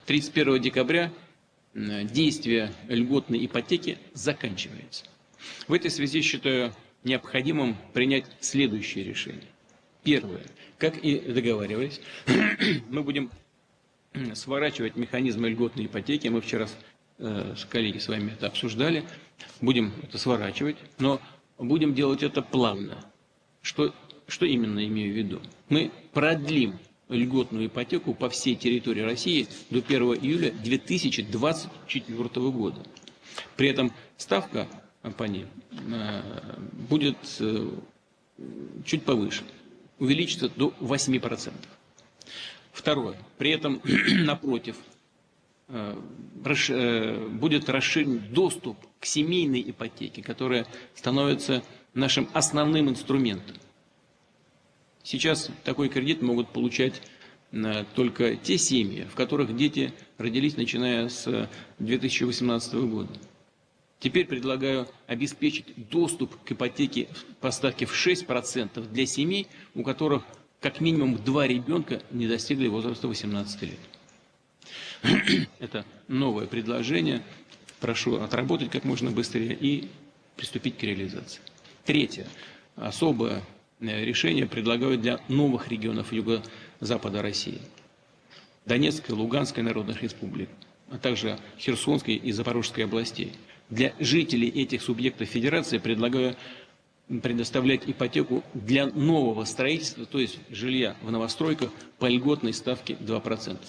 31 декабря действие льготной ипотеки заканчивается. В этой связи считаю необходимым принять следующее решение. Первое. Как и договаривались, мы будем сворачивать механизмы льготной ипотеки. Мы вчера с коллегами с вами это обсуждали. Будем это сворачивать, но будем делать это плавно. Что именно имею в виду? Мы продлим льготную ипотеку по всей территории России до 1 июля 2024 года. При этом ставка по ней будет чуть повыше, увеличится до 8%. Второе. При этом, напротив, будет расширен доступ к семейной ипотеке, которая становится нашим основным инструментом. Сейчас такой кредит могут получать только те семьи, в которых дети родились начиная с 2018 года. Теперь предлагаю обеспечить доступ к ипотеке по ставке в 6% для семей, у которых как минимум 2 ребенка не достигли возраста 18 лет. Это новое предложение. Прошу отработать как можно быстрее и приступить к реализации. Третье. Особое решение предлагаю для новых регионов юго-запада России. Донецкой, Луганской народных республик, а также Херсонской и Запорожской областей. Для жителей этих субъектов федерации предлагаю предоставлять ипотеку для нового строительства, то есть жилья в новостройках по льготной ставке 2%.